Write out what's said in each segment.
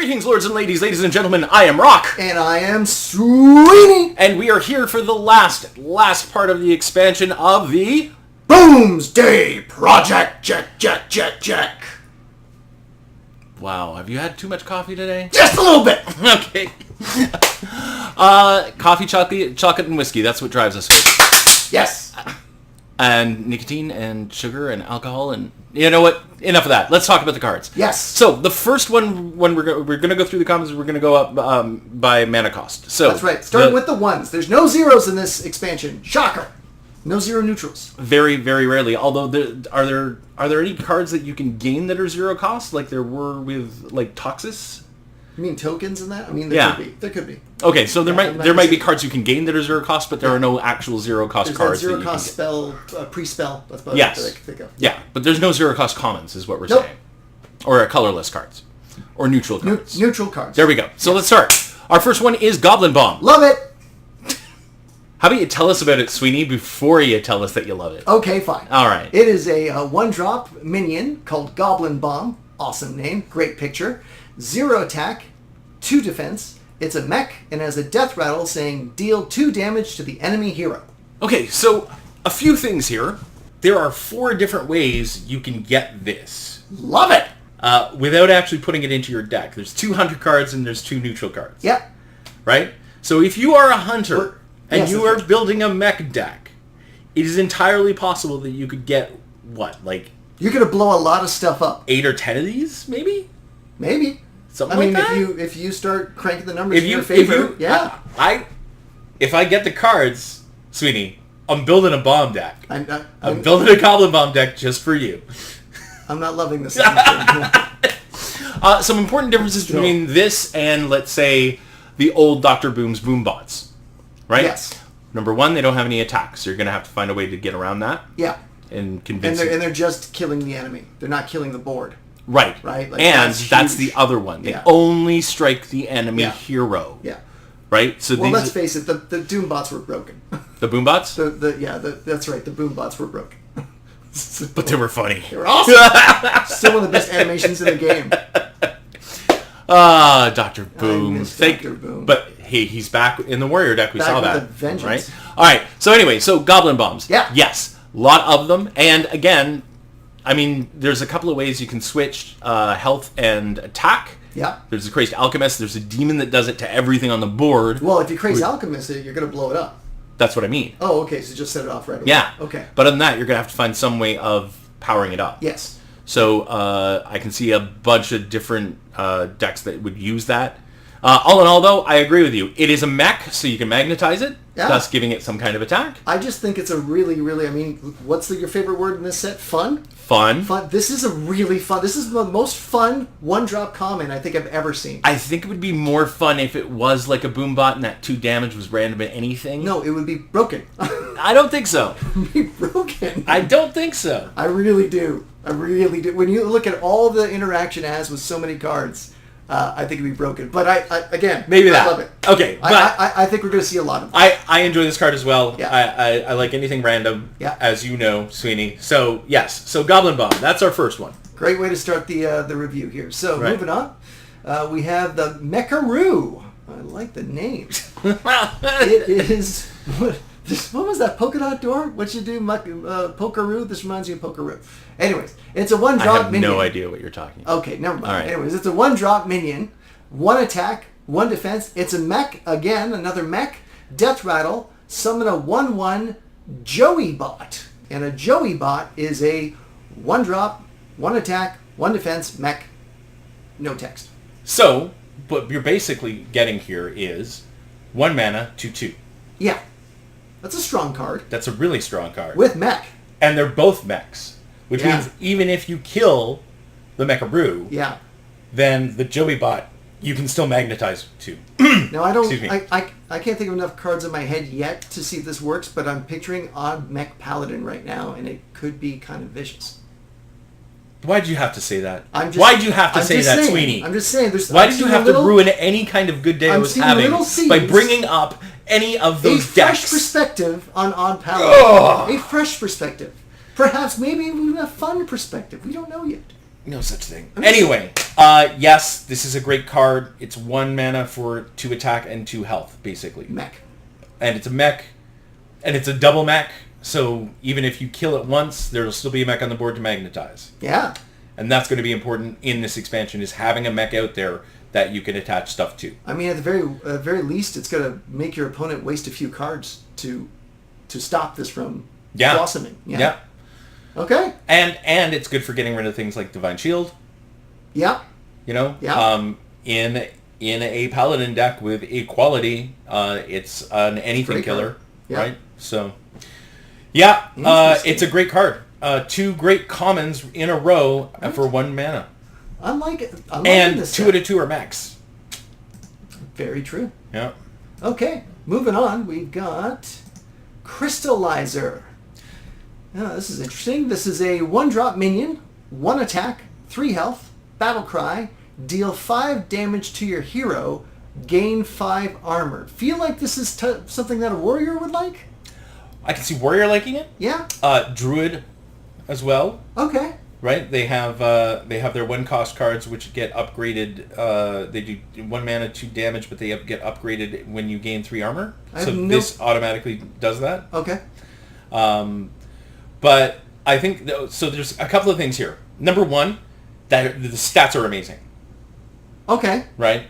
Greetings, lords and ladies and gentlemen. I am Rock. And I am Sweeny. And we are here for the last part of the expansion of the Boomsday Project. Check. Wow, have you had too much coffee today? Just a little bit. Okay. Coffee, chocolate, and whiskey. That's what drives us here. Yes. And nicotine and sugar and alcohol and... You know what? Enough of that. Let's talk about the cards. Yes. So the first one, when we're going to go through the comments, we're going to go up by mana cost. So that's right. Starting with the ones. There's no zeros in this expansion. Shocker. No zero neutrals. Very, very rarely. Although, are there any cards that you can gain that are zero cost, like there were with like Toxis? You mean tokens in that? I mean, there could be. Okay, so there might be cards you can gain that are zero cost, but there are no actual zero cost cards. There's zero cost spell, pre-spell. That's about yes. that I can think of. Yeah, but there's no zero cost commons, is what we're saying, or colorless cards, or neutral cards. Neutral cards. There we go. So let's start. Our first one is Goblin Bomb. Love it. How about you tell us about it, Sweeny, before you tell us that you love it? Okay, fine. All right. It is a 1-drop minion called Goblin Bomb. Awesome name. Great picture. 0 attack. 2 defense. It's a mech and has a death rattle saying deal 2 damage to the enemy hero. Okay, so a few things here. There are 4 different ways you can get this. Love it! Without actually putting it into your deck. There's 2 hunter cards and there's 2 neutral cards. Yep. Right? So if you are a hunter and you are building a mech deck, it is entirely possible that you could get, what, like... You're going to blow a lot of stuff up. 8 or 10 of these, maybe? Maybe. Something like that? if you start cranking the numbers in your favor, if I get the cards, Sweeny, I'm building a bomb deck. I'm building a Goblin Bomb deck just for you. I'm not loving this. Some important differences between this and, let's say, the old Dr. Boom's Boombots, right? Yes. Number 1, they don't have any attacks, so you're going to have to find a way to get around that. Yeah. And convince and they're just killing the enemy. They're not killing the board. Right. Like and that's the other one. They only strike the enemy hero. Yeah. Right? So let's face it, the Doombots were broken. The Boombots? That's right, the Boombots were broken. But they were funny. They were awesome. Still one of the best animations in the game. Dr. Boom. Dr. Boom. But hey, he's back in the Warrior deck. We saw that. With a vengeance. Right? Alright, so anyway, Goblin Bombs. Yeah. Yes. A lot of them. And again, I mean, there's a couple of ways you can switch health and attack. Yeah. There's a Crazed Alchemist. There's a demon that does it to everything on the board. Well, if you Crazed Alchemist it, you're going to blow it up. That's what I mean. Oh, okay. So just set it off right away. Yeah. Okay. But other than that, you're going to have to find some way of powering it up. Yes. So I can see a bunch of different decks that would use that. All in all, though, I agree with you. It is a mech, so you can magnetize it, thus giving it some kind of attack. I just think it's a really, I mean, what's your favorite word in this set? Fun? Fun. This is a really fun. This is the most fun 1-drop common I think I've ever seen. I think it would be more fun if it was like a Boombot and that 2 damage was random at anything. No, it would be broken. I don't think so. It would be broken. I don't think so. I really do. When you look at all the interaction it has with so many cards, I think it'd be broken. But I love it. Okay, but I think we're going to see a lot of them. I enjoy this card as well. Yeah. I like anything random, yeah. As you know, Sweeny. So, yes. So, Goblin Bomb. That's our first one. Great way to start the review here. So, moving on. We have the Mecharoo. I like the name. It is... What was that? Polka dot door? What you do? Pokeroo? This reminds me of Pokeroo. Anyways, it's a 1-drop minion. I have no idea what you're talking about. Okay, never mind. All right. Anyways, it's a 1-drop minion. 1 attack, 1 defense. It's a mech, again, another mech. Death rattle. Summon a 1/1 Joey bot. And a Joey bot is a 1-drop, 1 attack, 1 defense, mech, no text. So, what you're basically getting here is 1 mana, 2/2. Yeah. That's a strong card. That's a really strong card. With mech. And they're both mechs. Which means even if you kill the Mecharoo, then the Joey bot, you can still magnetize too. Now I don't... I can't think of enough cards in my head yet to see if this works, but I'm picturing Odd Mech Paladin right now, and it could be kind of vicious. Why'd you have to say that? Why'd you have to say that, Sweeny? I'm just saying. Why did you have to ruin any kind of good day I was having by bringing up any of those decks? A fresh perspective on Odd Paladin. A fresh perspective. Perhaps maybe even a fun perspective. We don't know yet. No such thing. Anyway, yes, this is a great card. It's 1 mana for 2 attack and 2 health, basically. Mech. And it's a mech, and it's a double mech, so even if you kill it once, there'll still be a mech on the board to magnetize. Yeah. And that's going to be important in this expansion, is having a mech out there that you can attach stuff to. I mean, at the very least, it's going to make your opponent waste a few cards to stop this from blossoming. Yeah. Okay. And it's good for getting rid of things like Divine Shield. Yeah. You know? Yeah. In a Paladin deck with equality, it's an anything killer. Yeah. Right? So, yeah, it's a great card. 2 great commons in a row for 1 mana. I'm liking and this 2 out of 2 are mechs. Very true. Yeah. Okay, moving on. We've got Crystallizer. This is interesting. This is a 1-drop minion, 1 attack, 3 health, battle cry, deal 5 damage to your hero, gain 5 armor. Feel like this is something that a warrior would like? I can see warrior liking it. Yeah. Druid as well. Okay. Right? They have their 1-cost cards which get upgraded. They do 1 mana, 2 damage, but they get upgraded when you gain 3 armor. This automatically does that. Okay. But I think so. There's a couple of things here. Number 1, that the stats are amazing. Okay. Right.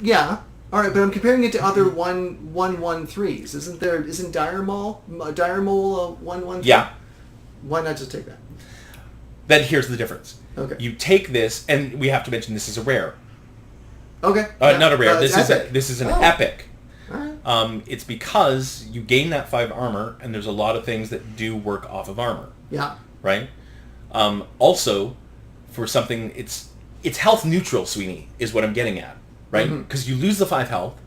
Yeah. All right, but I'm comparing it to other 1/1/1/3s. Isn't Dire Mole 1/1/3? Yeah. Why not just take that? Then here's the difference. Okay. You take this, and we have to mention this is a rare. Okay. Not a rare. This is an epic. All right. It's because you gain that 5 armor, and there's a lot of things that do work off of armor. Yeah. Right. Also, for something, it's health neutral. Sweeney is what I'm getting at. Right. Because you lose the 5 health.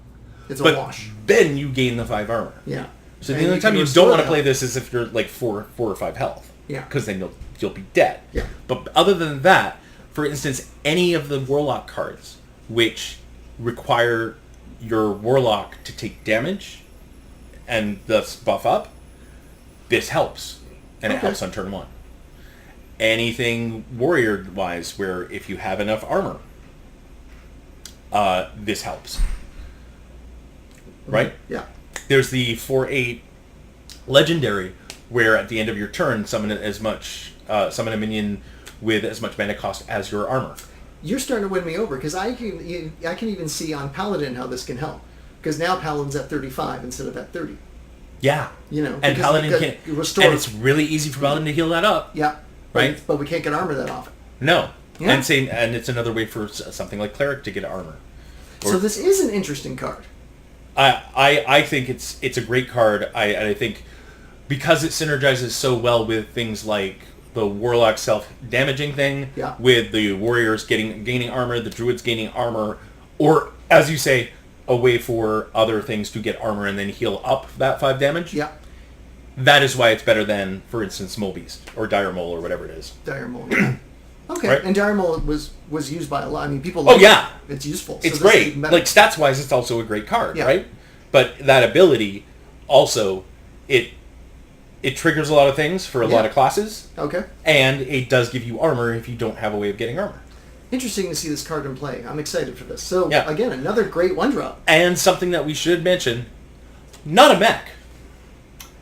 It's a wash. Then you gain the 5 armor. Yeah. So the only time you don't want to play this is if you're like 4 or 5 health. Yeah. Because then you'll be dead. Yeah. But other than that, for instance, any of the Warlock cards which require your Warlock to take damage and thus buff up, this helps. And it helps on turn 1. Anything warrior-wise where if you have enough armor, this helps. Right? Yeah. There's the 4/8 legendary where at the end of your turn summon a minion with as much mana cost as your armor. You're starting to win me over because I can even see on Paladin how this can help, because now Paladin's at 35 instead of at 30. Yeah. You know, and Paladin can restore, and it's really easy for Paladin to heal that up. Yeah. Right. But we can't get armor that often. No. Yeah. And it's another way for something like Cleric to get armor. So this is an interesting card. I think it's a great card. I think because it synergizes so well with things like the Warlock self-damaging thing, with the Warriors gaining armor, the Druids gaining armor, or, as you say, a way for other things to get armor and then heal up that 5 damage. Yeah. That is why it's better than, for instance, Mole Beast, or Dire Mole, or whatever it is. Dire Mole, yeah. Okay, right? And Dire Mole was used by a lot. I mean, people it's useful. It's great. Like, stats-wise, it's also a great card, right? But that ability, also, it triggers a lot of things for a lot of classes. Okay. And it does give you armor if you don't have a way of getting armor. Interesting to see this card in play. I'm excited for this. So, again, another great 1-drop. And something that we should mention, not a mech.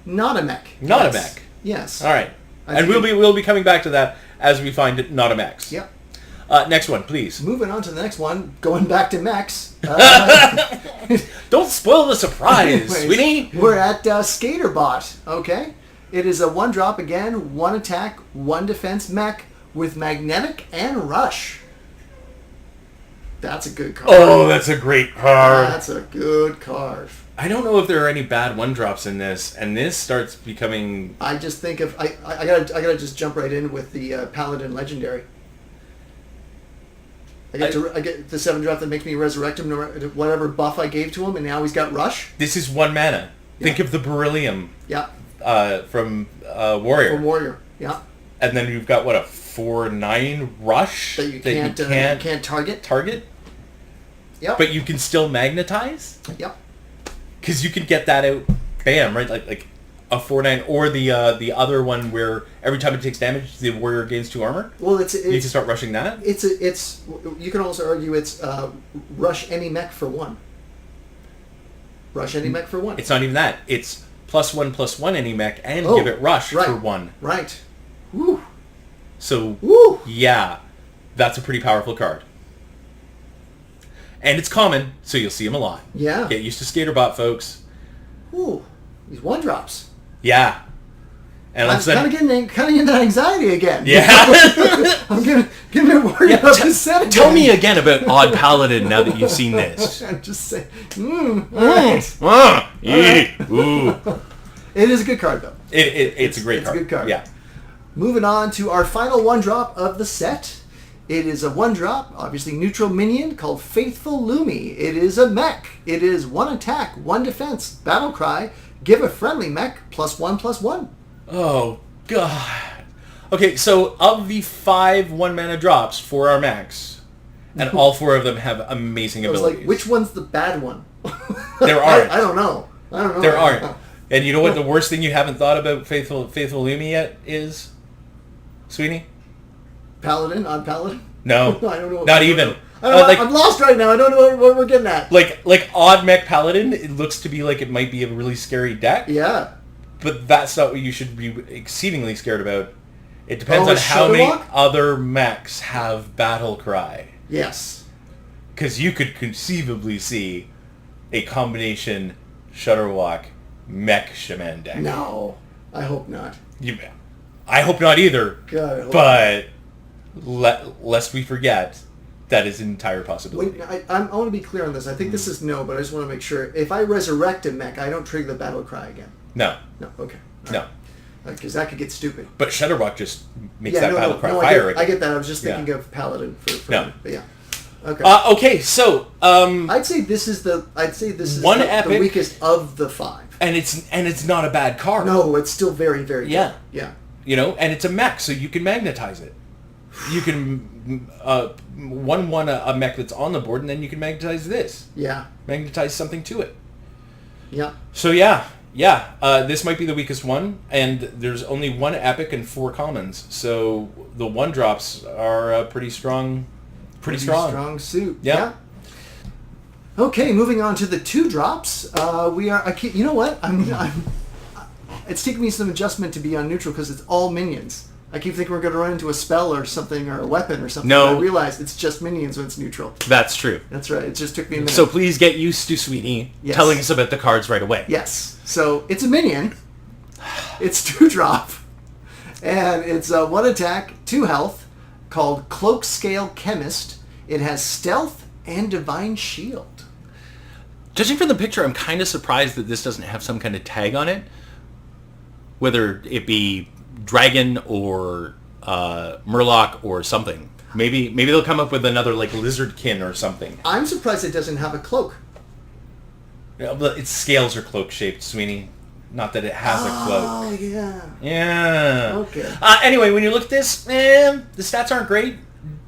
Not a mech. Not a mech. Yes. All right. And we'll be coming back to that as we find it not a mechs. Yep. Next one, please. Moving on to the next one, going back to mechs. Don't spoil the surprise, Sweeny. We're at Skaterbot, okay? It is a 1-drop again, 1 attack, 1 defense mech with magnetic and rush. That's a good card. Oh, that's a great card. That's a good card. I don't know if there are any bad 1-drops in this, and this starts becoming... I just think of... I gotta just jump right in with the Paladin Legendary. I get the 7-drop that makes me resurrect him, whatever buff I gave to him, and now he's got rush. This is 1 mana. Think of the Beryllium. Yeah. From Warrior. From Warrior, yeah. And then you've got, what, a 4/9 rush? That you can't target. Target? Yep. But you can still magnetize? Yep. Because you can get that out, bam, right? Like A 4/9, or the other one where every time it takes damage, the warrior gains 2 armor. Well, you can start rushing that. It's you can also argue it's rush any mech for 1. Rush any mech for 1. It's not even that. It's +1/+1 any mech and give it rush for 1. Right. Woo. So Woo. Yeah, that's a pretty powerful card. And it's common, so you'll see them a lot. Yeah. Get used to Skaterbot, folks. Ooh, these 1-drops. Yeah. And I'm kind of getting into anxiety again. Yeah. I'm getting worried about this set again. Tell me again about Odd Paladin now that you've seen this. I'm just saying. Right. Ooh. It is a good card, though. It's a great card. It's a good card. Yeah. Moving on to our final 1-drop of the set. It is a 1-drop, obviously neutral minion, called Faithful Lumi. It is a mech. It is 1 attack, 1 defense, battle cry. Give a friendly mech +1/+1. Oh, God. Okay, so of the 5 1-mana drops for our mechs, and all 4 of them have amazing abilities. I was like, which one's the bad one? There aren't. I don't know. There aren't. And you know what the worst thing you haven't thought about Faithful Lumi yet is? Sweeny? Paladin? Odd Paladin? No. I don't know. Not even. I'm lost right now. I don't know what we're getting at. Like Odd Mech Paladin, it looks to be like it might be a really scary deck. Yeah. But that's not what you should be exceedingly scared about. It depends on how many other mechs have Battle Cry. Yes. Because you could conceivably see a combination Shudderwalk Mech Shaman deck. No. I hope not. I hope not either. God, I hope but lest we forget, that is an entire possibility. Wait, I want to be clear on this. I think this is no, but I just want to make sure. If I resurrect a mech, I don't trigger the Battle Cry again. No. No, okay. No. Because that could get stupid. But Shudderwalk just makes that Battle Cry fire again. I get that. I was just thinking of Paladin for no. But yeah. Okay. Okay, so I'd say this is the the weakest of the 5. And it's not a bad card. No, it's still very, very good. Yeah. Yeah. You know, and it's a mech, so you can magnetize it. You can 1/1 a mech that's on the board, and then you can magnetize this. Yeah. Magnetize something to it. Yeah. So this might be the weakest one, and there's only 1 epic and 4 commons, so the 1-drops are pretty strong. Pretty strong. Strong suit. Yeah. Okay, moving on to the 2-drops. You know what? It's taking me some adjustment to be on neutral because it's all minions. I keep thinking we're going to run into a spell or something, or a weapon or something. No. I realize it's just minions when it's neutral. That's true. That's right. It just took me a minute. So please get used to Sweeny telling us about the cards right away. Yes. So it's a minion. It's 2-drop. And it's 1 attack, 2 health, called Cloak Scale Chemist. It has stealth and divine shield. Judging from the picture, I'm kind of surprised that this doesn't have some kind of tag on it. Whether it be dragon or murloc or something. Maybe they'll come up with another like lizardkin or something. I'm surprised it doesn't have a cloak. Yeah, but its scales are cloak shaped, Sweeny. Not that it has a cloak. Oh yeah. Yeah. Okay. Anyway, when you look at this, the stats aren't great.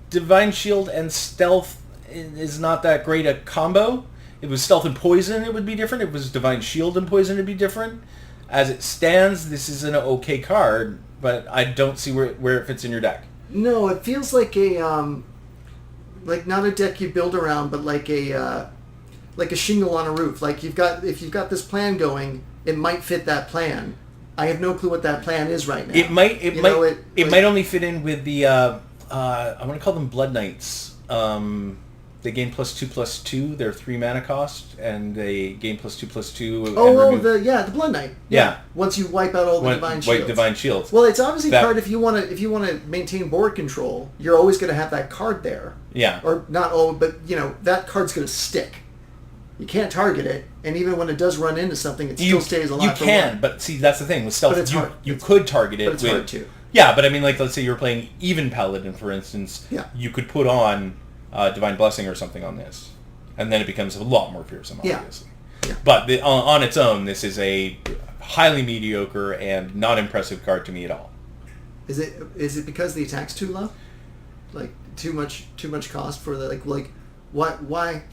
Divine Shield and Stealth is not that great a combo. If it was Stealth and Poison, it would be different. If it was Divine Shield and Poison, it would be different. As it stands, this is an okay card, but I don't see where it fits in your deck. No, it feels like a like not a deck you build around, but like a shingle on a roof. Like if you've got this plan going, it might fit that plan. I have no clue what that plan is right now. It might only fit in with the I want to call them Blood Knights. They gain +2/+2. They're 3 mana cost, and they gain +2/+2. The Blood Knight. Yeah. Once you wipe out all the divine shields. Wipe divine shields. Well, it's obviously a card if you want to maintain board control. You're always going to have that card there. Yeah. Or not all, but that card's going to stick. You can't target it, and even when it does run into something, it still stays alive. You can, but see, that's the thing with stealth. You could target it. But it's hard too. Yeah, but I mean, like let's say you were playing even Paladin, for instance. Yeah. You could put on Divine Blessing or something on this, and then it becomes a lot more fearsome, obviously. Yeah. But on its own, this is a highly mediocre and not impressive card to me at all. Is it because the attack's too low? Like too much cost for the like why?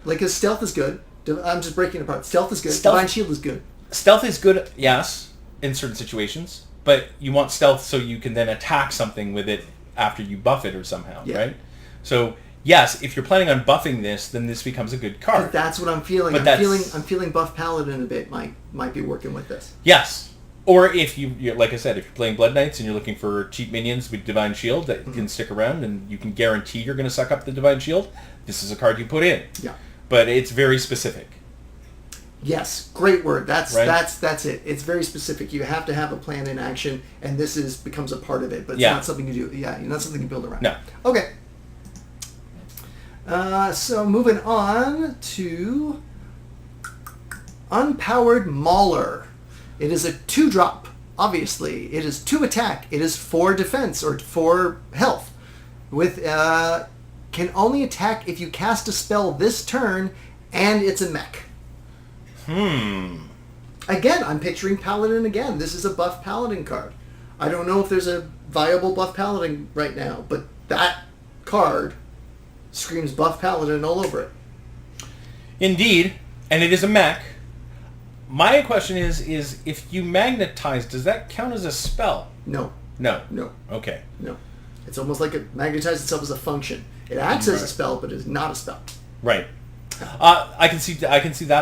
Like, because stealth is good. I'm just breaking it apart. Stealth is good. Divine Shield is good. Stealth is good, yes. in certain situations, but you want stealth so you can then attack something with it after you buff it or somehow, right? So yes, if you're planning on buffing this, then this becomes a good card. But that's what I'm feeling. But I'm feeling buff paladin a bit might be working with this. Yes. Or if you, like I said, if you're playing Blood Knights and you're looking for cheap minions with Divine Shield that can stick around and you can guarantee you're going to suck up the Divine Shield, this is a card you put in. Yeah. But it's very specific. Yes, great word. That's right? that's it. It's very specific. You have to have a plan in action, and this becomes a part of it. But it's not something you do. Yeah, not something you build around. No. Okay. So moving on to Unpowered Mauler. It is a 2-drop. Obviously, it is 2 attack. It is 4 defense or 4 health. With can only attack if you cast a spell this turn, and it's a mech. Again, I'm picturing Paladin again. This is a buff Paladin card. I don't know if there's a viable buff Paladin right now, but that card screams buff Paladin all over it. Indeed, and it is a mech. My question is if you magnetize, does that count as a spell? No. No. No. Okay. No. It's almost like it magnetizes itself as a function. It acts as a spell, but is not a spell. Right. I can see that.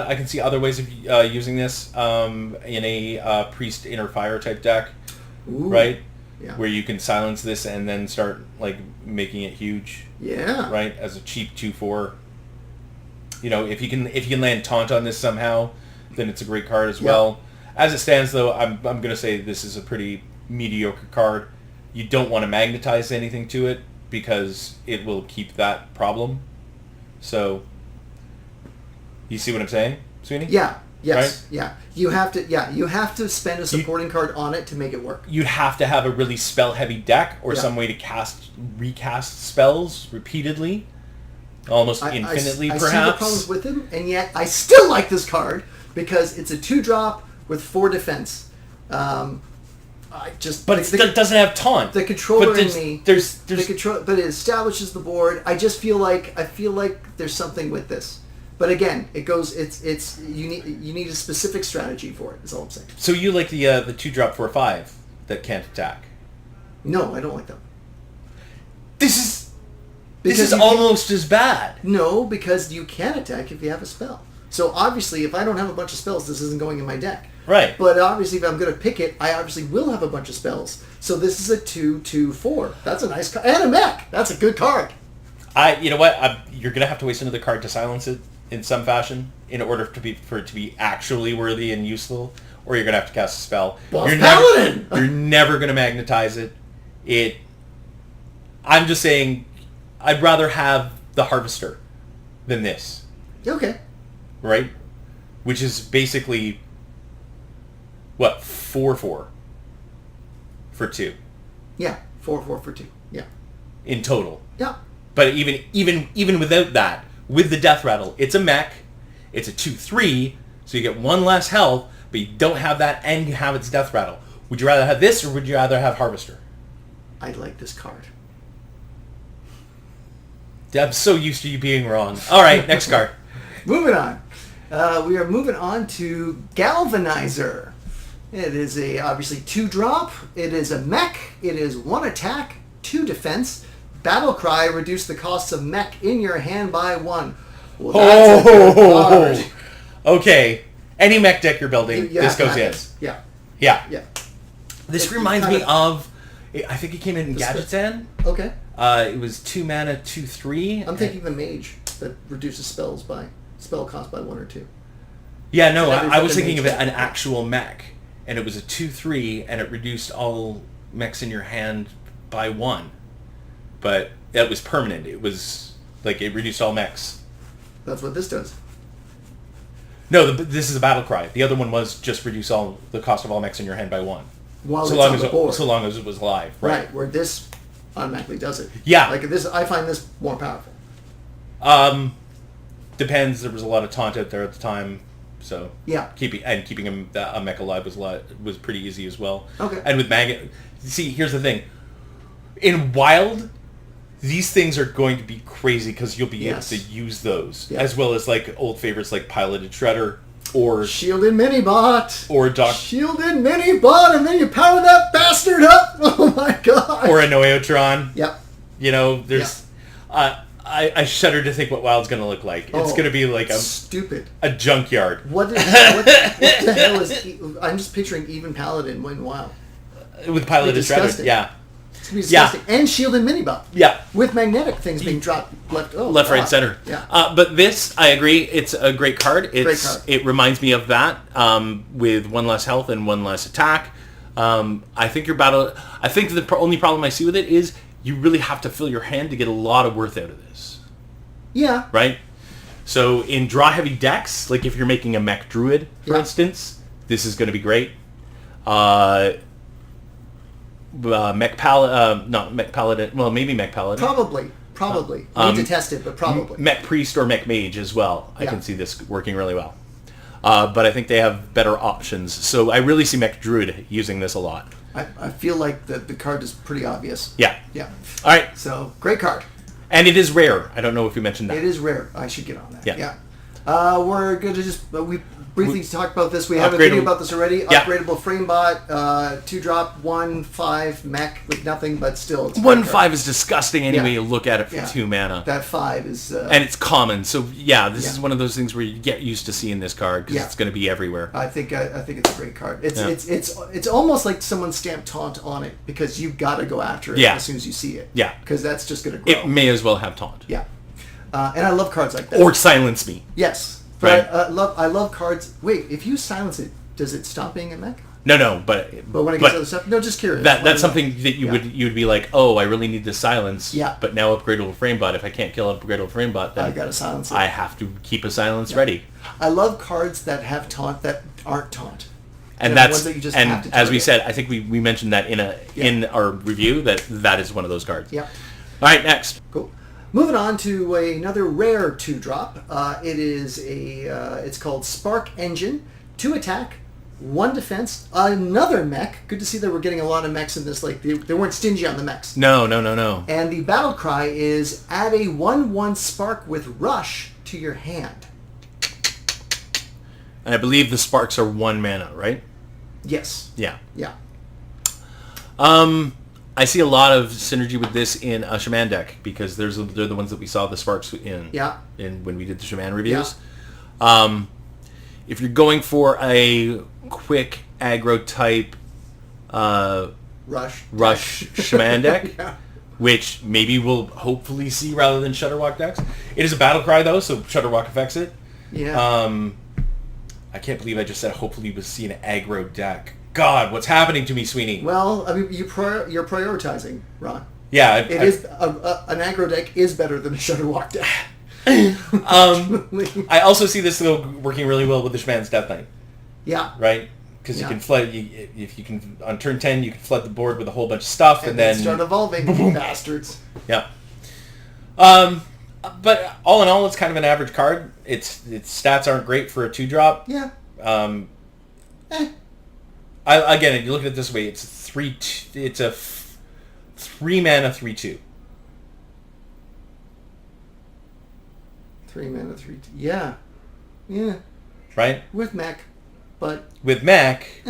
I can see other ways of using this in a priest inner fire type deck. Ooh. Right? Yeah. Where you can silence this and then start like making it huge. Yeah. Right? As a cheap 2/4. You know, if you can land taunt on this somehow, then it's a great card as well. As it stands though, I'm gonna say this is a pretty mediocre card. You don't want to magnetize anything to it because it will keep that problem. So you see what I'm saying, Sweeny? Yeah. Yes. Right? Yeah. You have to spend a supporting card on it to make it work. You'd have to have a really spell-heavy deck or some way to recast spells repeatededly, almost infinitely, I perhaps. see the problems with him, and yet I still like this card because it's a 2-drop with 4 defense. But it doesn't have taunt. The controller in me. But it establishes the board. I just feel like there's something with this. But again, it goes. It's you need a specific strategy for it. Is all I'm saying. So you like the 2-drop 4/5 that can't attack? No, I don't like them. This is almost as bad. No, because you can attack if you have a spell. So obviously, if I don't have a bunch of spells, this isn't going in my deck. Right. But obviously, if I'm going to pick it, I obviously will have a bunch of spells. So this is a 2/4. That's a nice card. And a mech. That's a good card. You know what? You're going to have to waste another card to silence it in some fashion in order for it to be actually worthy and useful, or you're going to have to cast a spell. Paladin! You're never going to magnetize it. I'm just saying, I'd rather have the Harvester than this. Okay. Right? Which is basically, 4/4 for 2. Yeah, 4/4 for 2. Yeah. In total. Yeah. But even without that, with the Death Rattle, it's a mech, it's a 2/3, so you get 1 less health, but you don't have that and you have its Death Rattle. Would you rather have this or would you rather have Harvester? I like this card. I'm so used to you being wrong. All right, next card. Moving on. We are moving on to Galvanizer. It is obviously 2-drop. It is a mech. It is 1 attack, 2 defense. Battle Cry, reduce the costs of mech in your hand by 1. Well, that's a good card. Okay. Any mech deck you're building, this goes in. Yeah. Yeah. This reminds me of, I think it came in Gadgetzan. Okay. It was 2 mana, 2/3. I'm thinking the mage that reduces spell cost by 1 or 2. Yeah, no, I was thinking of an actual mech, and it was a 2/3, and it reduced all mechs in your hand by 1. But that was permanent. It was like it reduced all mechs. That's what this does. No, this is a Battle Cry. The other one was just reduce all the cost of all mechs in your hand by 1. While so long as it was live. Right. Where this automatically does it. Yeah. Like this, I find this more powerful. Depends. There was a lot of taunt out there at the time, so yeah. Keeping a mech alive was pretty easy as well. Okay. And with magnet, see, here's the thing. In Wild, these things are going to be crazy because you'll be able to use those as well as like old favorites like Piloted Shredder. or Shielded Mini-Bot. Or Shielded Mini-Bot, and then you power that bastard up. Oh my god. Or a Noeotron. Yep. You know, there's... I shudder to think what Wild's going to look like. It's going to be like stupid. A junkyard. What the hell is... I'm just picturing even Paladin in Wild. With piloted shredder, yeah. It's going to be disgusting. Yeah. And shielded Mini-Bot. Yeah. With magnetic things being dropped left, right, center. Yeah. But this, I agree, it's a great card. Great card. It reminds me of that, with one less health and one less attack. I think the only problem I see with it is you really have to fill your hand to get a lot of worth out of this. Yeah. Right? So in draw-heavy decks, like if you're making a mech druid, for instance, this is going to be great. Mech paladin, not mech paladin. Well, maybe mech paladin. Probably. Need to test it, but probably. Mech priest or mech mage as well. I can see this working really well. But I think they have better options. So I really see mech druid using this a lot. I feel like the card is pretty obvious. Yeah. Yeah. All right. So great card. And it is rare. I don't know if you mentioned that. It is rare. I should get on that. Yeah. We're going to just we briefly talked about this. We have a video about this already. Yeah. Upgradable framebot, 2-drop, 1/5 mech with nothing, but still. It's 1/5 is disgusting anyway. You look at it for 2 mana. That 5 is. And it's common. So this is one of those things where you get used to seeing this card because it's going to be everywhere. I think it's a great card. It's almost like someone stamped taunt on it because you've got to go after it as soon as you see it. Yeah. Because that's just going to grow. It may as well have taunt. Yeah. And I love cards like that. Or silence me. Yes. Right. But I love cards. Wait, if you silence it, does it stop being a mech? No, but when it gets other stuff, no, just curious. That's something that you would be like, oh, I really need this silence. Yeah. But now upgradable framebot. If I can't kill upgradable framebot, then I gotta silence it. I have to keep a silence ready. I love cards that have taunt that aren't taunt. And that's that you just have to as we said, I think we mentioned that in our review that is one of those cards. Yeah. All right, next. Cool. Moving on to another rare 2-drop. It is it's called Spark Engine. 2 attack, 1 defense, another mech. Good to see that we're getting a lot of mechs in this. Like they weren't stingy on the mechs. No. And the battle cry is add a 1/1 spark with rush to your hand. And I believe the sparks are 1 mana, right? Yes. Yeah. Yeah. I see a lot of synergy with this in a Shaman deck because they're the ones that we saw the sparks in. Yeah. In when we did the Shaman reviews. Yeah. If you're going for a quick aggro type rush Shaman deck, which maybe we'll hopefully see rather than Shutterwalk decks. It is a battle cry though, so Shutterwalk affects it. Yeah. I can't believe I just said hopefully we'll see an aggro deck. God, what's happening to me, Sweeny? Well, I mean, you're prioritizing, Ron. Yeah. It is an aggro deck is better than a Shutterwalk deck. I also see this though working really well with the Shaman's Death Knight. Yeah. Right? Because you can flood. If you can on turn 10, you can flood the board with a whole bunch of stuff, and then start evolving, bastards. Yeah. But all in all, it's kind of an average card. Its stats aren't great for a 2-drop. Yeah. Again, if you look at it this way, it's a 3 mana 3/2. 3 mana 3/2. Yeah. Yeah. Right. With mech, but with mech.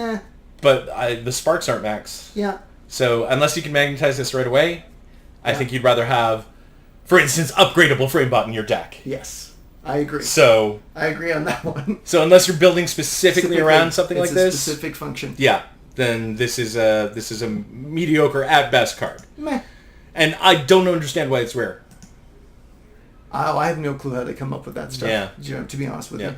But the sparks aren't mechs. Yeah. So unless you can magnetize this right away, I think you'd rather have, for instance, upgradable framebot in your deck. Yes. I agree. So I agree on that one. So unless you're building specifically around something like this, specific function. Yeah, then this is a mediocre at best card. Meh. And I don't understand why it's rare. Oh, I have no clue how to come up with that stuff. Yeah. To be honest with you.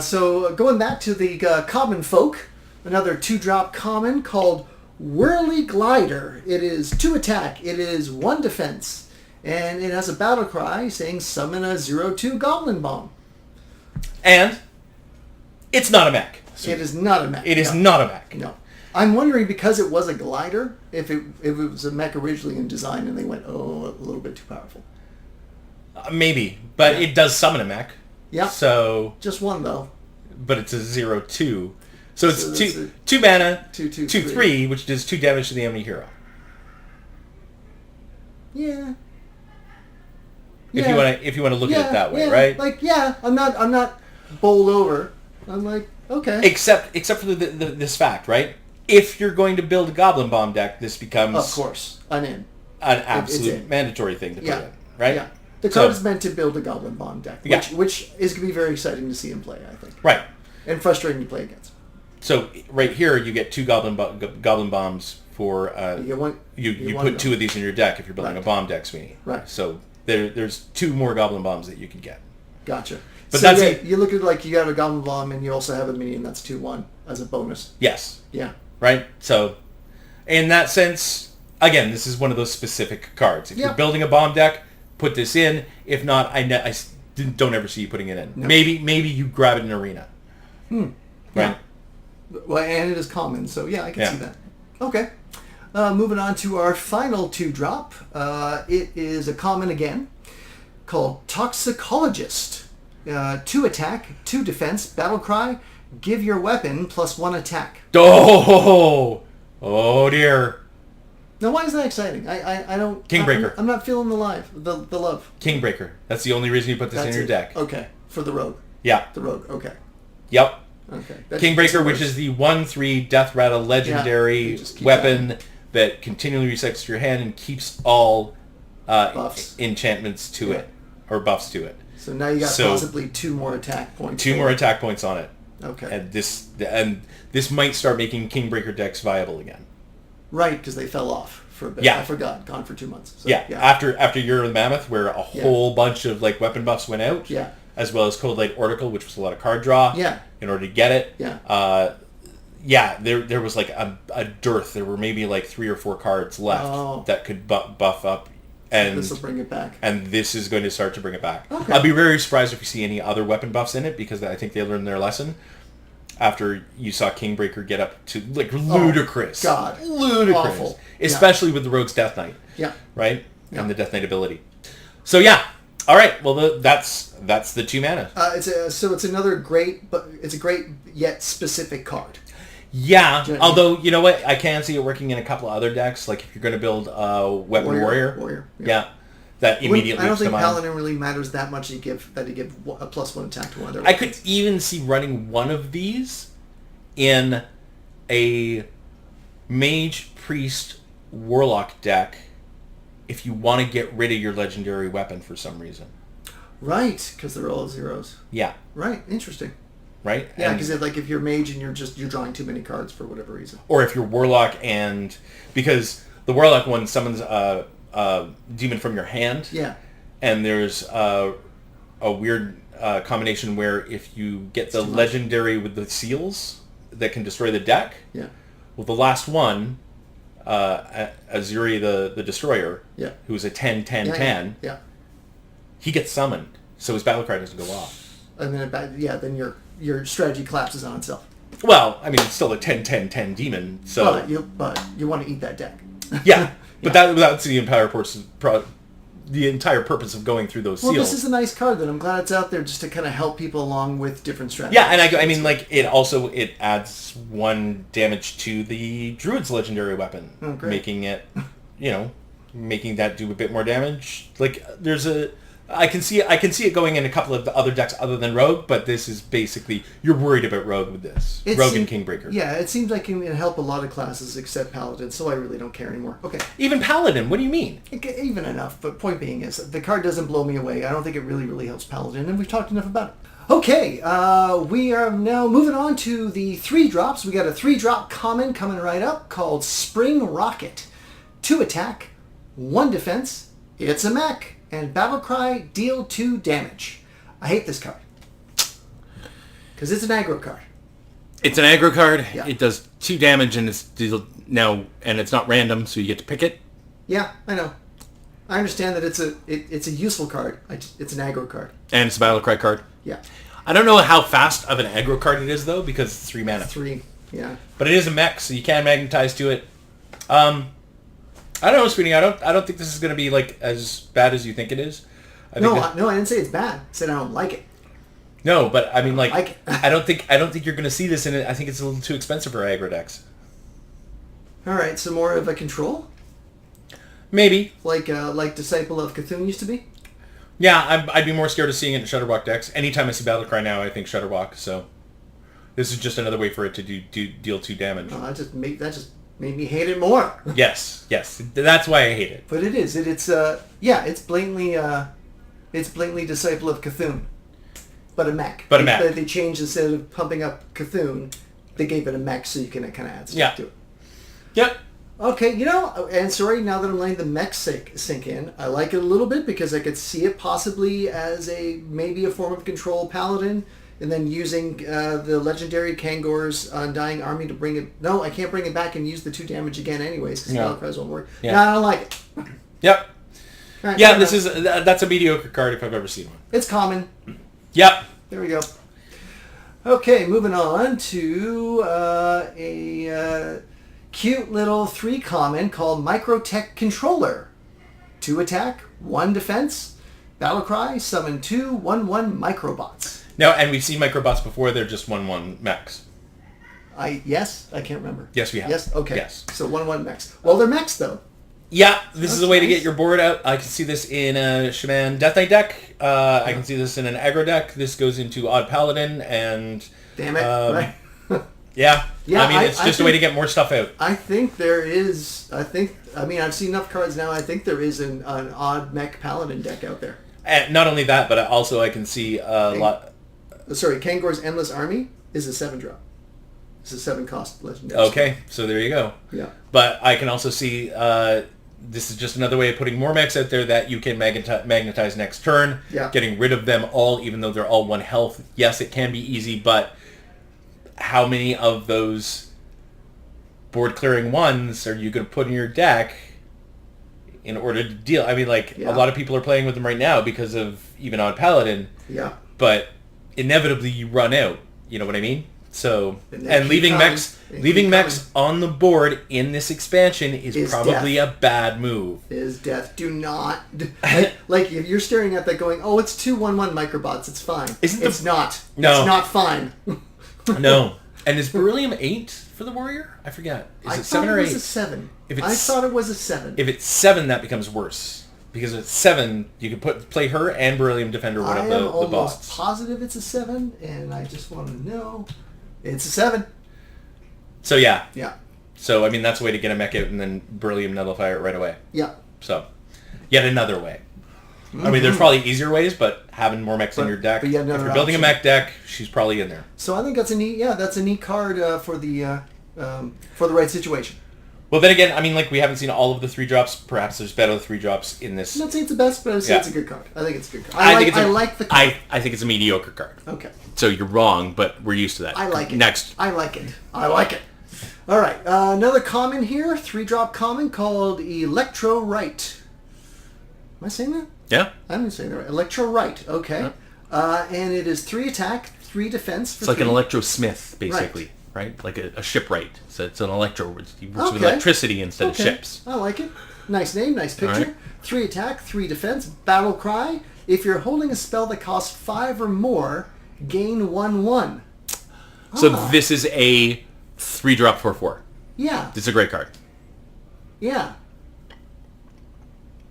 So going back to the common folk, another 2-drop common called Whirly Glider. It is 2 attack. It is 1 defense. And it has a battle cry saying summon a 0/2 Goblin Bomb. And it's not a mech. It is not a mech. It is not a mech. No. I'm wondering, because it was a glider, if it was a mech originally in design and they went, a little bit too powerful. Maybe. But it does summon a mech. Yeah. So... Just 1, though. But it's a 0/2. So it's 2 mana, 2/3, which does 2 damage to the enemy hero. Yeah. If you want to look at it that way, right? Like, I'm not bowled over. I'm like, okay. Except for this fact, right? If you're going to build a Goblin Bomb deck, this becomes... Of course. An absolute mandatory thing to put in, right? Yeah. The card is meant to build a Goblin Bomb deck, which is going to be very exciting to see in play, I think. Right. And frustrating to play against. So right here, you get 2 Goblin Bombs for... you put 2 of these in your deck if you're building a bomb deck, Sweeny. Right. So there's 2 more Goblin Bombs that you can get. Gotcha. But so you look at like you got a Goblin Bomb and you also have a minion that's 2/1 as a bonus. Yes. Yeah. Right? So in that sense, again, this is one of those specific cards. If you're building a bomb deck, put this in. If not, I don't ever see you putting it in. No. Maybe you grab it in Arena. Right? Yeah. Well, and it is common, so yeah, I can see that. Okay. Moving on to our final 2-drop. It is a common again called Toxicologist. 2 attack, 2 defense, battle cry, give your weapon +1 attack. Oh dear. Now, why is that exciting? I don't... Kingbreaker. I'm not feeling the love. Kingbreaker. That's the only reason you put this in your deck. Okay. For the rogue. Yeah. The rogue. Okay. Yep. Okay. Kingbreaker, which is the 1/3 Death Rattle legendary weapon that continually resets your hand and keeps all buffs. Enchantments to it, or buffs to it. So now you got possibly 2 more attack points. 2 more attack points on it. Okay. And this might start making Kingbreaker decks viable again. Right, because they fell off for a bit. Yeah. I forgot. Gone for 2 months. So, After Year of the Mammoth, where a whole bunch of like weapon buffs went out. Yeah. As well as Cold Light Oracle, which was a lot of card draw. Yeah. In order to get it. Yeah. There was like a dearth. There were maybe like 3 or 4 cards left that could buff up. And this will bring it back. And this is going to start to bring it back. Okay. I'll be very surprised if you see any other weapon buffs in it, because I think they learned their lesson after you saw Kingbreaker get up to like ludicrous. Ludicrous. Awful. Especially with the Rogue's Death Knight. Yeah. Right? Yeah. And the Death Knight ability. So yeah. All right. Well, that's the 2 mana. It's another great, but it's a great yet specific card. Yeah, although, you know what, I can see it working in a couple of other decks, like if you're going to build a Weapon Warrior. Yeah. That immediately I don't think Paladin really matters that much to give a +1 attack to one of their weapons. I could even see running one of these in a Mage, Priest, Warlock deck if you want to get rid of your legendary weapon for some reason. Right, because they're all zeros. Yeah. Right, interesting. Right? Yeah, because like if you're mage and you're drawing too many cards for whatever reason. Or if you're warlock because the warlock one summons a demon from your hand. Yeah. And there's a weird combination where if you get the legendary with the seals that can destroy the deck. Yeah. Well, the last one, Azuri the Destroyer. Yeah. Who's a 10-10-10. Yeah. He gets summoned, so his battle cry doesn't go off. And then then your strategy collapses on itself. Well, I mean, it's still a 10-10-10 demon, so... But you want to eat that deck. Yeah, but that's the entire purpose of going through those seals. Well, this is a nice card, that I'm glad it's out there just to kind of help people along with different strategies. Yeah, and I mean, like, it adds 1 damage to the Druid's legendary weapon. Oh, great. Making it, making that do a bit more damage. Like, I can see it going in a couple of the other decks other than Rogue, but this is basically, you're worried about Rogue with this. Rogue and Kingbreaker. Yeah, it seems like it can help a lot of classes except Paladin, so I really don't care anymore. Okay. Even Paladin, what do you mean? Even enough, but point being is, the card doesn't blow me away. I don't think it really helps Paladin, and we've talked enough about it. Okay, we are now moving on to the 3-drops. We got a 3-drop common coming right up called Spring Rocket. 2 attack, 1 defense, it's a mech. And Battle Cry, deal 2 damage. I hate this card. Because it's an aggro card. It's an aggro card. Yeah. It does 2 damage, and it's not random, so you get to pick it. Yeah, I know. I understand that it's a useful card. It's an aggro card. And it's a Battle Cry card. Yeah. I don't know how fast of an aggro card it is, though, because it's 3 mana. 3, yeah. But it is a mech, so you can magnetize to it. I don't know, Sweeny. I don't think this is going to be like as bad as you think it is. I didn't say it's bad. I said I don't like it. No, but I mean, like, like I don't think you're going to see this in it. I think it's a little too expensive for aggro decks. All right, so more of a control. Maybe like Disciple of Cthulhu used to be. Yeah, I'd be more scared of seeing it in Shutterwalk decks. Anytime I see Battlecry now, I think Shutterwalk. So This is just another way for it to deal 2 damage. Oh, that just made me hate it more. Yes. That's why I hate it. But it is. It's blatantly Disciple of Cthulhu, but a mech. They changed, instead of pumping up Cthulhu, they gave it a mech so you can kind of add stuff to it. Yep. Okay, and sorry, now that I'm letting the mech sink in, I like it a little bit because I could see it possibly as maybe a form of control paladin, and then using the legendary Kangor's Undying Army to bring it... No, I can't bring it back and use the 2 damage again anyways, because Battle Cries won't work. Yeah. No, I don't like it. Yep. Right, yeah, that's a mediocre card if I've ever seen one. It's common. Yep. There we go. Okay, moving on to a cute little 3 common called Microtech Controller. 2 attack, 1 defense, Battlecry, summon 2 1/1 microbots. No, and we've seen microbots before. They're just 1/1 mechs. Yes? I can't remember. Yes, we have. Yes? Okay. Yes. So 1/1 mechs. Well, they're mechs, though. Yeah, this is a way to get your board out. I can see this in a Shaman Death Knight deck. I can see this in an aggro deck. This goes into Odd Paladin, and... Damn it, right? Yeah. I mean, it's just a way to get more stuff out. I think there is... I've seen enough cards now. I think there is an Odd Mech Paladin deck out there. And not only that, but also I can see a lot... Sorry, Kangor's Endless Army is a 7-drop. It's a 7-cost legendary. Okay, so there you go. Yeah. But I can also see... this is just another way of putting more mechs out there that you can magnetize next turn. Yeah. Getting rid of them all, even though they're all 1 health. Yes, it can be easy, but how many of those board clearing ones are you going to put in your deck in order to deal? I mean, a lot of people are playing with them right now because of even Odd Paladin. Yeah. But inevitably you run out. You know what I mean? So, and leaving mechs on the board in this expansion is probably death. a bad move. Is death. Do not... if you're staring at that going, oh, it's 2 1/1 microbots, it's fine. It's not. No. It's not fine. No. And is Beryllium 8 for the warrior? I forget. Is it 7 or 8? I thought it was a 7. I thought it was a 7. If it's 7, that becomes worse. Because if it's 7, you can play her and Beryllium Defender, one of the bots. I am almost positive it's a 7, and I just want to know... It's a 7. So, yeah. Yeah. So, I mean, that's a way to get a mech out and then Beryllium nullify it right away. Yeah. So, yet another way. Mm-hmm. I mean, there's probably easier ways, but having more mechs in your deck, if you're building a mech deck, she's probably in there. So I think that's a neat card for the right situation. Well, then again, I mean, we haven't seen all of the 3-drops. Perhaps there's better 3-drops in this. I'm not saying it's the best, but I say it's a good card. I think it's a good card. I like the card. I think it's a mediocre card. Okay. So you're wrong, but we're used to that. I like it. Next. I like it. All right. Another common here, 3-drop common called Electro Right. Am I saying that? Yeah. I'm saying that right. Electro Right. Okay. Yeah. And it is 3 attack, 3 defense. It's like an Electro Smith, basically. Right? Like a shipwright. So it's an electro. He works with electricity instead of ships. I like it. Nice name, nice picture. Right. 3 attack, 3 defense, battle cry. If you're holding a spell that costs 5 or more, gain 1/1. So this is a 3-drop 4/4. Yeah. This is a great card. Yeah.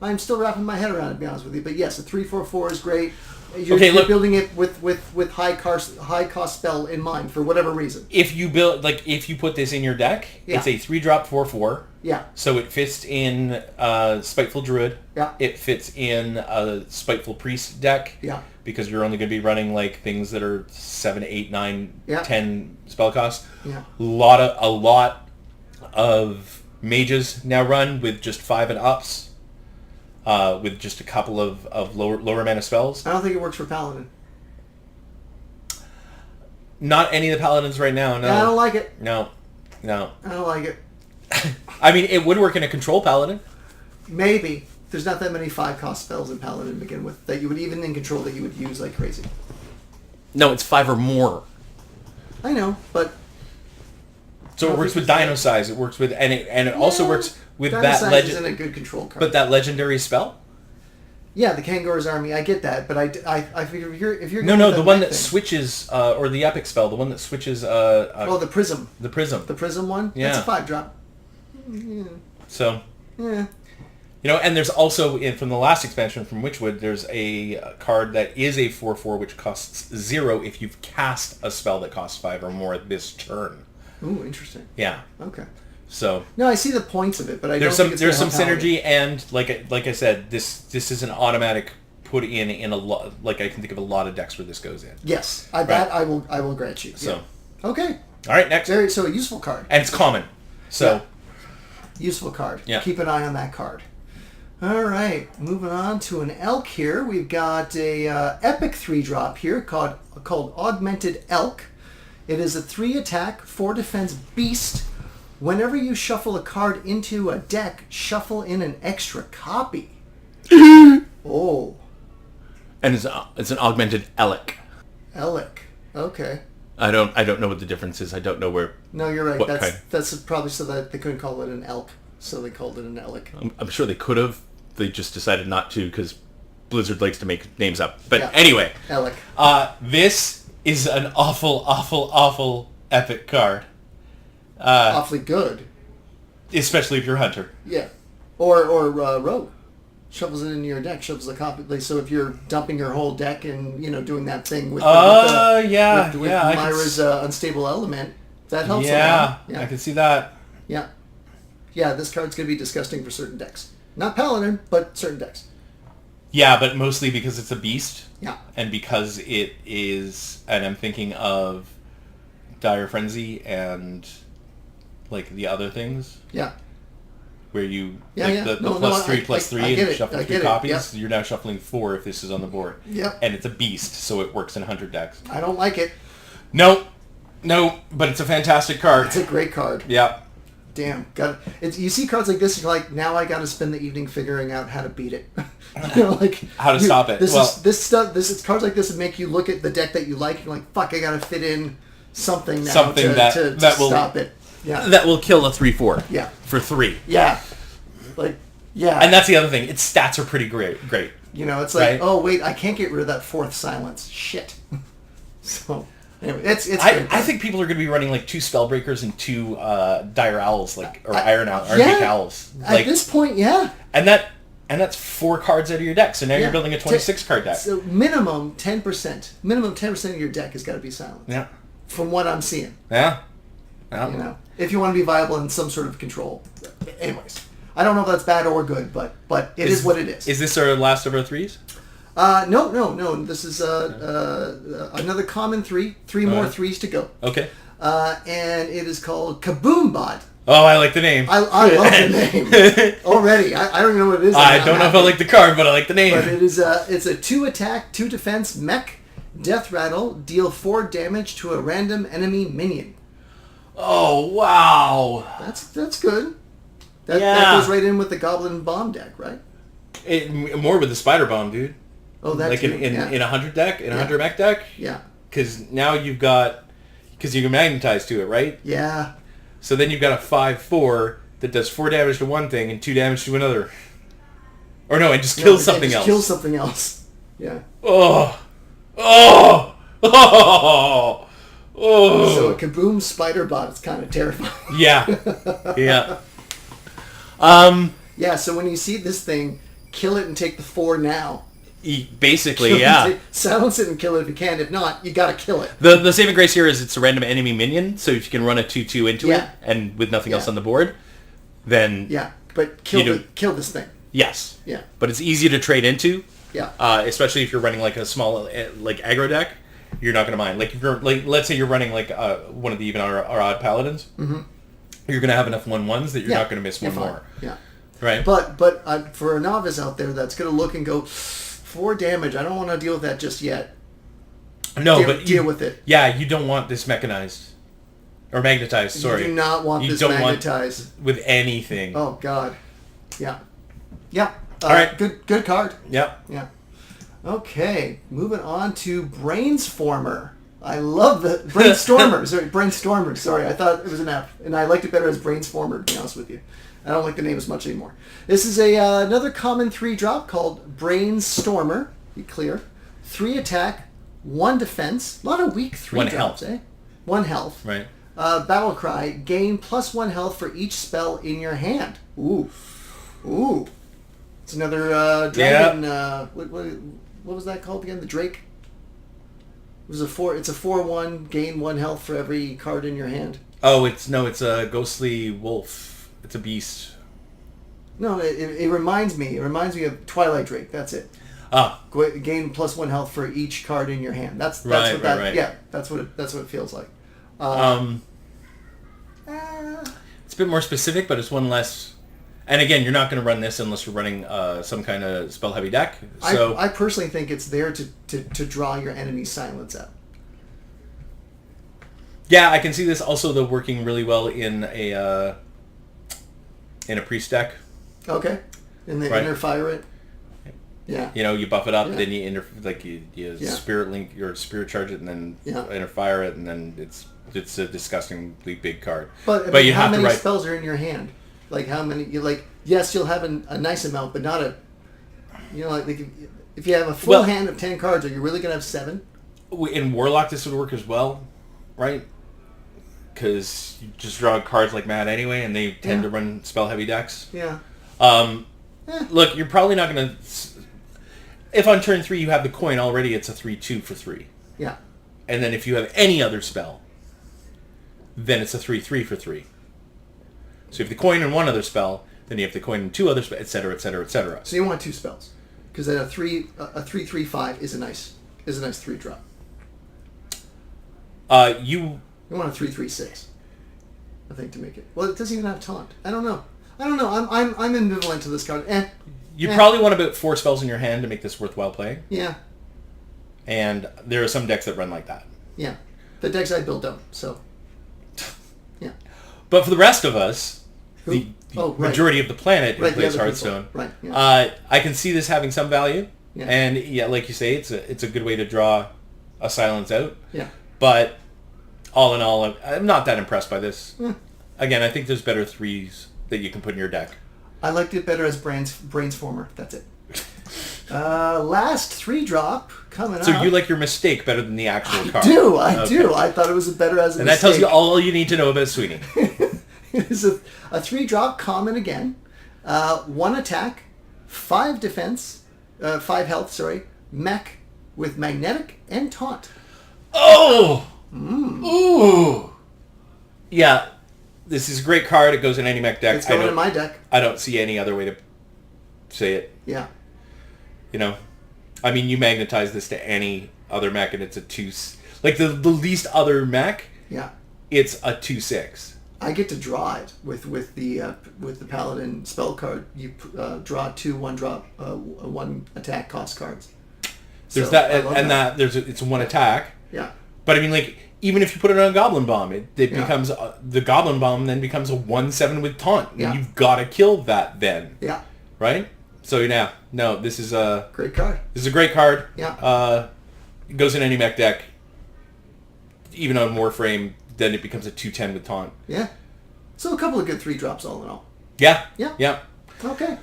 I'm still wrapping my head around it, to be honest with you. But yes, a 3/4/4 is great. You're building it with high cost spell in mind for whatever reason. If you put this in your deck, it's a 3-drop 4/4. Yeah. So it fits in Spiteful Druid. Yeah. It fits in a Spiteful Priest deck. Yeah. Because you're only going to be running things that are 7, 8, 9, 10 spell cost. Yeah. A lot of mages now run with just 5 and ups. With just a couple of lower mana spells. I don't think it works for Paladin. Not any of the Paladins right now, no. I don't like it. No. I don't like it. I mean, it would work in a control Paladin. Maybe. There's not that many 5-cost spells in Paladin to begin with that you would, even in control, that you would use like crazy. No, it's 5 or more. I know, but... So it works with Dino Size. It works with... And it also works... With that isn't a good control card. But that legendary spell? Yeah, the Kangor's Army. I get that, but I figure if you're no, the one that switches or the epic spell, the one that switches. The Prism. The Prism. The Prism one. Yeah, that's a 5-drop. Yeah. So. Yeah. And there's also, from the last expansion from Witchwood, there's a card that is a 4/4 which costs 0 if you've cast a spell that costs 5 or more this turn. Ooh, interesting. Yeah. Okay. So no, I see the points of it, but there's some synergy, and like I said, this is an automatic put in a lot. Like I can think of a lot of decks where this goes in. Yes, that I will grant you. So okay. All right, next. So a useful card, and it's common. So useful card. Yeah. Keep an eye on that card. All right, moving on to an elk here. We've got a epic 3-drop here called Augmented Elk. It is a 3 attack, 4 defense beast. Whenever you shuffle a card into a deck, shuffle in an extra copy. Oh. And it's an augmented Elk. Elk. Okay. I don't know what the difference is. I don't know where. No, you're right. That's probably so that they couldn't call it an elk, so they called it an Elk. I'm sure they could have. They just decided not to because Blizzard likes to make names up. But anyway, Elk. This is an awful epic card. Awfully good. Especially if you're Hunter. Yeah. Or Rogue. Shovels it into your deck, shovels a copy. So if you're dumping your whole deck and, doing that thing with Myra's Unstable Element, that helps a lot. Yeah, I can see that. Yeah. Yeah, this card's going to be disgusting for certain decks. Not Paladin, but certain decks. Yeah, but mostly because it's a beast. Yeah. And because it is, and I'm thinking of Dire Frenzy and, like, the other things. Yeah. Where you, the +3/+3 and shuffle 3 copies, yep. You're now shuffling 4 if this is on the board. Yep. And it's a beast, so it works in 100 decks. I don't like it. No, but it's a fantastic card. It's a great card. Yeah. Damn. You see cards like this, you're like, now I got to spend the evening figuring out how to beat it. How to stop it. This is cards like this that make you look at the deck that you like, and you're like, fuck, I got to fit in something now to stop it. Yeah. That will kill a 3/4. Yeah. For 3. Yeah. And that's the other thing. Its stats are pretty great. It's like, right? Oh wait, I can't get rid of that 4th silence. Shit. So anyway, it's I think people are going to be running like 2 Spellbreakers and 2 Dire Owls, Iron Owls, Arctic Owls. At this point, yeah. And that's 4 cards out of your deck. So now you're building a 26 card deck. So minimum 10%. Minimum 10% of your deck has got to be silent. Yeah. From what I'm seeing. Yeah. If you want to be viable in some sort of control. Anyways, I don't know if that's bad or good, but it is what it is. Is this our last of our 3s? No. This is another common 3. 3 more 3s to go. Okay. And it is called Kaboom Bot. Oh, I like the name. I love the name already. I don't even know what it is. I don't know if I like the card, but I like the name. But it is it's a 2 attack, 2 defense mech, death rattle, deal 4 damage to a random enemy minion. Oh, wow. That's good. That goes right in with the Goblin Bomb deck, right? More with the Spider Bomb, dude. Oh, that's like in a 100 deck, in a 100 mech deck? Yeah. Because now you've got... Because you can magnetize to it, right? Yeah. So then you've got a 5/4 that does 4 damage to one thing and 2 damage to another. Or no, it just kills something else. Kills something else. Yeah. Oh. So a Kaboom Spider Bot is kind of terrifying. Yeah. Yeah, so when you see this thing, kill it and take the 4 now. Basically, yeah. Silence it and kill it if you can. If not, you gotta kill it. The saving grace here is it's a random enemy minion, so if you can run a 2/2 into it, and with nothing else on the board, then... Yeah, but kill this thing. Yes. Yeah. But it's easy to trade into. Yeah. Especially if you're running like a small, like aggro deck, you're not gonna mind. Like if you're let's say you're running like one of the even or odd paladins, you're gonna have enough 1/1s that you're not gonna miss one more. Yeah. Right. But for a novice out there that's gonna look and go 4 damage, I don't want to deal with that just yet. No, but deal with it. Yeah, you don't want this mechanized or magnetized. Sorry, you do not want this magnetized with anything. Oh God. Yeah. Yeah. All right. Good card. Yep. Yeah. Okay, moving on to Brainsformer. I love the Brainstormer. Brainstormer. Sorry, I thought it was an F, and I liked it better as Brainsformer. To be honest with you, I don't like the name as much anymore. This is another common 3-drop called Brainstormer. Be clear, 3 attack, 1 defense. A lot of weak 3 drops, eh? 1 health. Right. Battle cry. Gain +1 health for each spell in your hand. Ooh. It's another dragon. What was that called again? The Drake. It was It's a 4/1. Gain 1 health for every card in your hand. Oh, it's a ghostly wolf. It's a beast. No, it reminds me. It reminds me of Twilight Drake. That's it. Ah. Gain +1 health for each card in your hand. That's right, what that. Right. Yeah, that's what it feels like. It's a bit more specific, but it's one less. And again, you're not going to run this unless you're running some kind of spell-heavy deck. So I personally think it's there to draw your enemy's silence out. Yeah, I can see this also though working really well in a priest deck. Okay, and then inner fire it. Yeah. You know, you buff it up, then you spirit link your spirit charge it, and then inner fire it, and then it's a disgustingly big card. But you how many spells are in your hand? Like how many? Yes, you'll have a nice amount, but not a. If you have a full hand of 10 cards, are you really gonna have 7? In Warlock, this would work as well, right? Because you just draw cards like mad anyway, and they tend to run spell-heavy decks. Yeah. Look, you're probably not going to... If on turn 3 you have the coin already, it's a 3/2 for 3. Yeah. And then if you have any other spell, then it's a 3/3 for 3. So if you have the coin and one other spell, then you have the coin and 2 other spells, etc., etc., etc. So you want 2 spells. Because then a 3/3/5 is a nice 3-drop. You want a 3/3/6, I think, to make it. Well, it doesn't even have taunt. I don't know. I'm ambivalent to this card. You probably want about 4 spells in your hand to make this worthwhile playing. Yeah. And there are some decks that run like that. Yeah. The decks I built don't, so. Yeah. But for the rest of us, the majority of the planet who plays Hearthstone, I can see this having some value. Yeah. And like you say, it's a good way to draw a silence out. Yeah. But all in all, I'm not that impressed by this. Yeah. Again, I think there's better 3s that you can put in your deck. I liked it better as Brainsformer. That's it. Last 3-drop coming up. So you like your mistake better than the actual card? I do. I thought it was better as a mistake. And that tells you all you need to know about Sweeny. It is a 3-drop common again. 1 attack, 5 defense, 5 health, mech with magnetic and taunt. Oh! Ooh! Yeah, this is a great card. It goes in any mech deck. It's going in my deck. I don't see any other way to say it. Yeah. You magnetize this to any other mech and it's a 2... Like the least other mech, it's a 2/6. I get to draw it with the Paladin spell card. You draw 2 1-drop 1 attack cost cards. There's it's 1 attack. Yeah. But even if you put it on a Goblin Bomb, it becomes the Goblin Bomb then becomes a 1/7 with taunt. And you've got to kill that then. Yeah. Right? So this is a great card. This is a great card. Yeah. It goes in any mech deck. Even on Warframe, then it becomes a 2/10 with taunt. Yeah. So a couple of good 3-drops all in all. Yeah. Yeah. Yeah. Okay.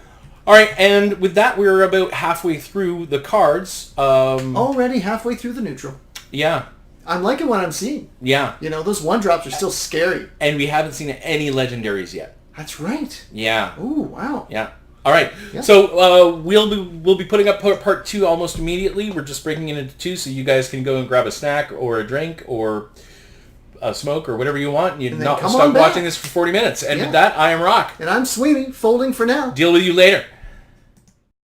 All right, and with that, we're about halfway through the cards. Already halfway through the neutral. Yeah. I'm liking what I'm seeing. Yeah. Those 1-drops are still scary. And we haven't seen any legendaries yet. That's right. Yeah. Ooh, wow. Yeah. All right. Yeah. So we'll be putting up part 2 almost immediately. We're just breaking it into 2, so you guys can go and grab a snack or a drink or a smoke or whatever you want. You not stop watching this for 40 minutes. And with that, I am Rock. And I'm Sweeny, folding for now. Deal with you later.